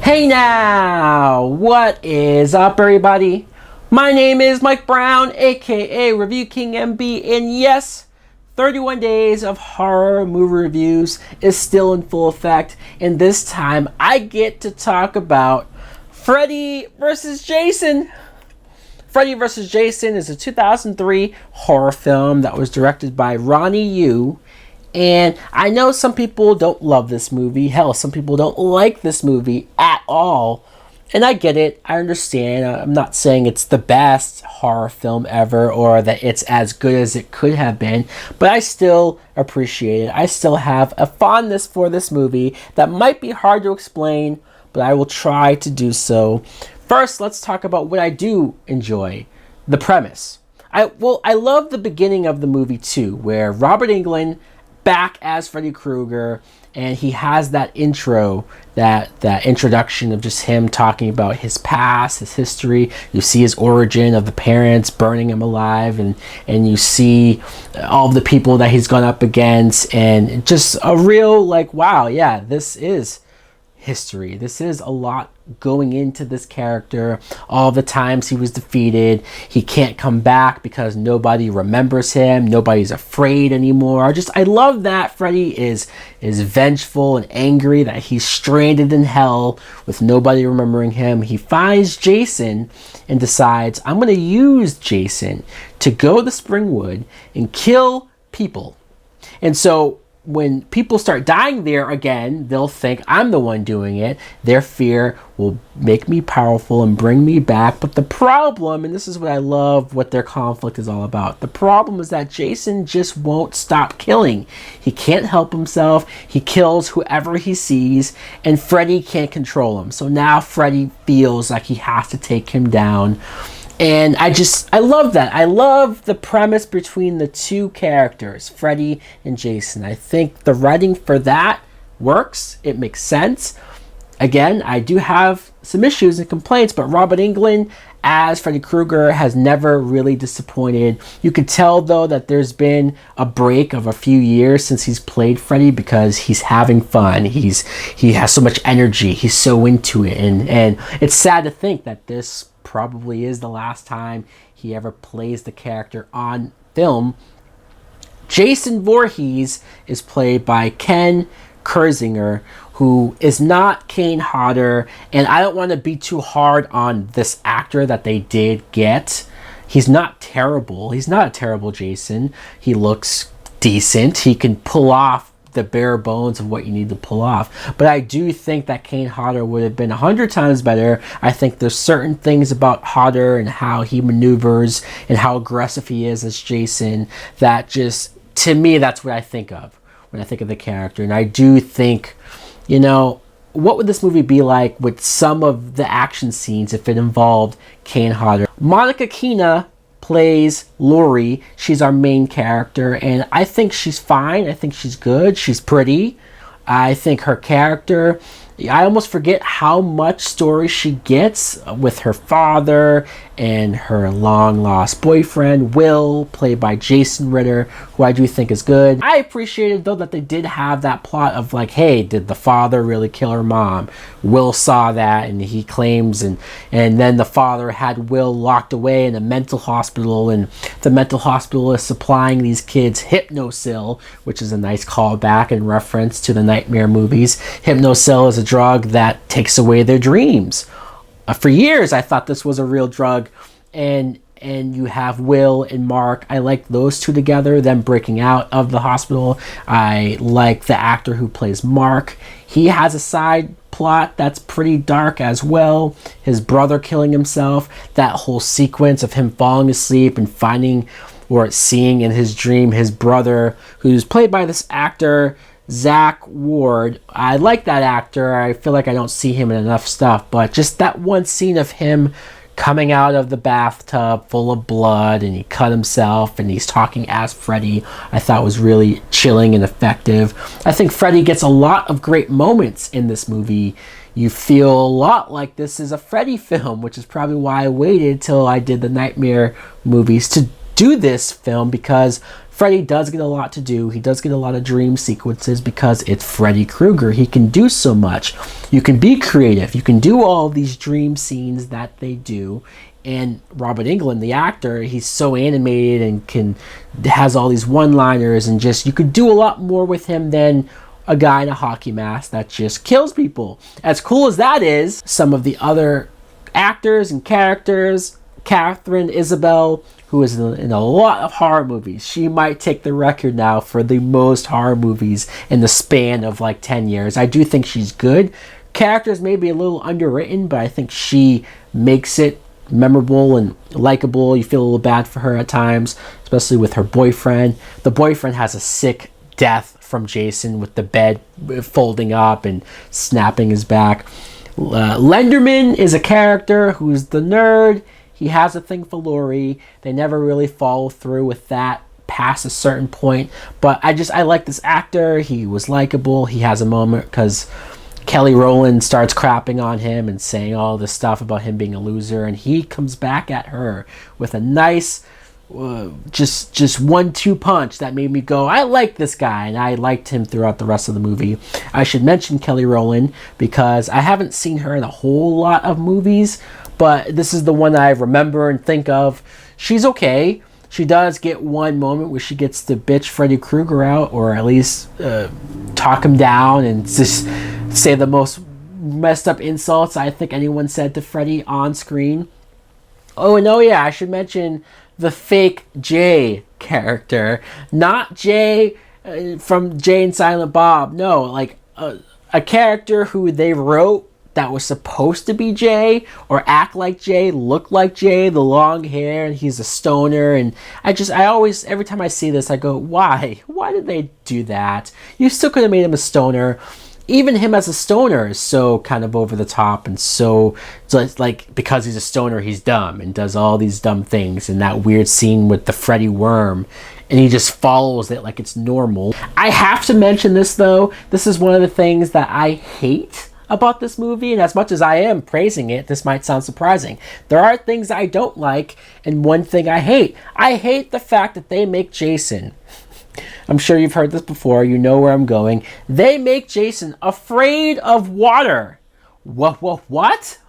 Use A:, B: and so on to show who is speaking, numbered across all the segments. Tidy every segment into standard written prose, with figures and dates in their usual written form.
A: Hey now, what is up everybody? My name is Mike Brown, aka ReviewKingMB, and yes, 31 days of horror movie reviews is still in full effect, and this time I get to talk about Freddy vs. Jason. Freddy vs. Jason is a 2003 horror film that was directed by Ronnie Yu. And I know some people don't love this movie. Hell, some people don't like this movie at all. And I get it. I understand. I'm not saying it's the best horror film ever or that it's as good as it could have been. But I still appreciate it. I still have a fondness for this movie that might be hard to explain, but I will try to do so. First, let's talk about what I do enjoy. The premise. I love the beginning of the movie too, where Robert Englund back as Freddy Krueger, and he has that intro, that introduction of just him talking about his past, his history. You see his origin of the parents burning him alive, and you see all of the people that he's gone up against, and just a real like, wow, yeah, this is history. This is a lot going into this character. All the times he was defeated, he can't come back because nobody remembers him, nobody's afraid anymore. I love that Freddy is vengeful and angry that he's stranded in hell with nobody remembering him. He finds Jason and decides, I'm going to use Jason to go to Springwood and kill people. And so when people start dying there again, they'll think I'm the one doing it. Their fear will make me powerful and bring me back. But the problem, and this is what I love, what their conflict is all about. The problem is that Jason just won't stop killing. He can't help himself. He kills whoever he sees, and Freddy can't control him. So now Freddy feels like he has to take him down. And I love that. I love the premise between the two characters, Freddy and Jason. I think the writing for that works. It makes sense. Again, I do have some issues and complaints, but Robert Englund as Freddy Krueger has never really disappointed. You could tell, though, that there's been a break of a few years since he's played Freddy because he's having fun. He has so much energy. He's so into it. And it's sad to think that this probably is the last time he ever plays the character on film. Jason Voorhees is played by Ken Kirzinger, who is not Kane Hodder, and I don't want to be too hard on this actor that they did get. He's not terrible. He's not a terrible Jason. He looks decent. He can pull off the bare bones of what you need to pull off. But I do think that Kane Hodder would have been 100 times better. I think there's certain things about Hodder and how he maneuvers and how aggressive he is as Jason that just, to me, that's what I think of when I think of the character. And I do think, you know, what would this movie be like with some of the action scenes if it involved Kane Hodder? Monica Keena plays Lori. She's our main character, and I think she's fine. I think she's good. She's pretty. I think her character, I almost forget how much story she gets with her father and her long-lost boyfriend, Will, played by Jason Ritter, who I do think is good. I appreciated, though, that they did have that plot of like, hey, did the father really kill her mom? Will saw that, and he claims, and then the father had Will locked away in a mental hospital, and the mental hospital is supplying these kids Hypnosil, which is a nice callback and reference to the Nightmare movies. Hypnosil is a drug that takes away their dreams. For years, I thought this was a real drug, and you have Will and Mark. I like those two together, them breaking out of the hospital. I like the actor who plays Mark. He has a side plot that's pretty dark as well. His brother killing himself, that whole sequence of him falling asleep and finding or seeing in his dream his brother, who's played by this actor Zach Ward. I like that actor. I feel like I don't see him in enough stuff, but just that one scene of him coming out of the bathtub full of blood and he cut himself and he's talking as Freddy, I thought was really chilling and effective. I think Freddy gets a lot of great moments in this movie. You feel a lot like this is a Freddy film, which is probably why I waited till I did the Nightmare movies to do this film, because Freddy does get a lot to do. He does get a lot of dream sequences because it's Freddy Krueger. He can do so much. You can be creative. You can do all these dream scenes that they do. And Robert Englund, the actor, he's so animated and has all these one-liners, and just, you could do a lot more with him than a guy in a hockey mask that just kills people. As cool as that is, some of the other actors and characters, Catherine Isabel, who is in a lot of horror movies. She might take the record now for the most horror movies in the span of like 10 years. I do think she's good. Characters may be a little underwritten, but I think she makes it memorable and likable. You feel a little bad for her at times, especially with her boyfriend. The boyfriend has a sick death from Jason, with the bed folding up and snapping his back. Lenderman is a character who's the nerd. He has a thing for Laurie. They never really follow through with that past a certain point, but I like this actor. He was likable. He has a moment because Kelly Rowland starts crapping on him and saying all this stuff about him being a loser, and he comes back at her with a nice just 1-2 punch that made me go, I like this guy, and I liked him throughout the rest of the movie. I should mention Kelly Rowland because I haven't seen her in a whole lot of movies, but this is the one I remember and think of. She's okay. She does get one moment where she gets to bitch Freddy Krueger out, or at least talk him down and just say the most messed up insults I think anyone said to Freddy on screen. Oh, and I should mention the fake Jay character. Not Jay from Jay and Silent Bob. No, like a character who they wrote that was supposed to be Jay or act like Jay, look like Jay, the long hair, and he's a stoner. And I always, every time I see this, I go, why? Why did they do that? You still could have made him a stoner. Even him as a stoner is so kind of over the top, and so like, because he's a stoner, he's dumb and does all these dumb things. And that weird scene with the Freddy worm, and he just follows it like it's normal. I have to mention this though. This is one of the things that I hate about this movie, and as much as I am praising it, this might sound surprising. There are things I don't like, and one thing I hate. I hate the fact that they make Jason, I'm sure you've heard this before, you know where I'm going, they make Jason afraid of water. What?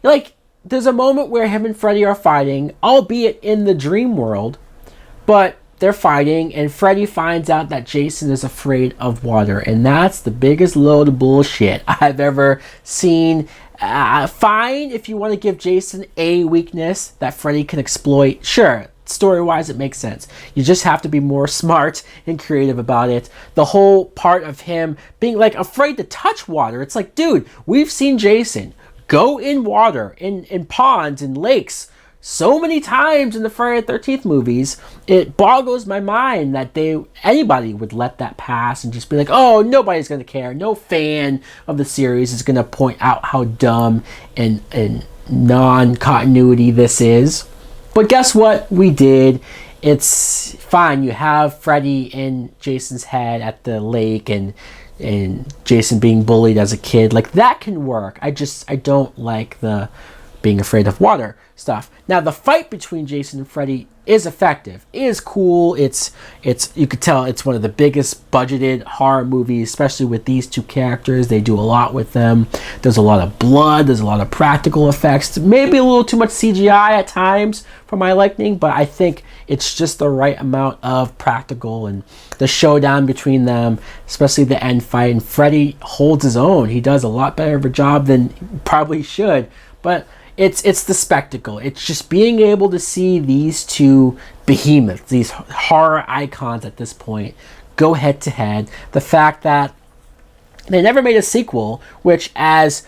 A: Like, there's a moment where him and Freddy are fighting, albeit in the dream world, but they're fighting, and Freddy finds out that Jason is afraid of water, and that's the biggest load of bullshit I've ever seen. Fine if you want to give Jason a weakness that Freddy can exploit. Sure, story-wise it makes sense. You just have to be more smart and creative about it. The whole part of him being like afraid to touch water, it's like, dude, we've seen Jason go in water, in ponds, in lakes, so many times in the Friday the 13th movies. It boggles my mind that anybody would let that pass and just be like, oh, nobody's going to care. No fan of the series is going to point out how dumb and non-continuity this is. But guess what? We did. It's fine. You have Freddy in Jason's head at the lake, and Jason being bullied as a kid. Like, that can work. I don't like the being afraid of water stuff. Now, the fight between Jason and Freddy is effective. It is cool. It's you could tell it's one of the biggest budgeted horror movies, especially with these two characters. They do a lot with them. There's a lot of blood. There's a lot of practical effects. Maybe a little too much CGI at times for my liking, but I think it's just the right amount of practical, and the showdown between them, especially the end fight, and Freddy holds his own. He does a lot better of a job than he probably should, but it's the spectacle. It's just being able to see these two behemoths, these horror icons at this point, go head to head. The fact that they never made a sequel, which as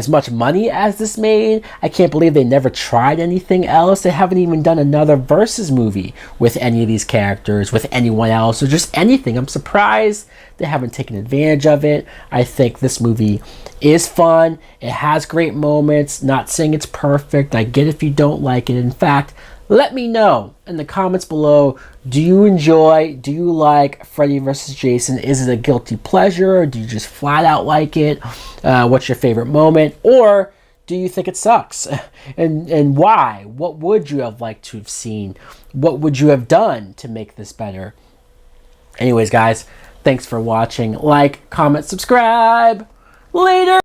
A: much money as this made, I can't believe they never tried anything else. They haven't even done another Versus movie with any of these characters, with anyone else, or just anything. I'm surprised they haven't taken advantage of it. I think this movie is fun. It has great moments. Not saying it's perfect. I get if you don't like it. In fact, let me know in the comments below. Do you like Freddy vs. Jason? Is it a guilty pleasure, or do you just flat out like it? What's your favorite moment? Or do you think it sucks? And why? What would you have liked to have seen? What would you have done to make this better? Anyways, guys, thanks for watching. Like, comment, subscribe. Later!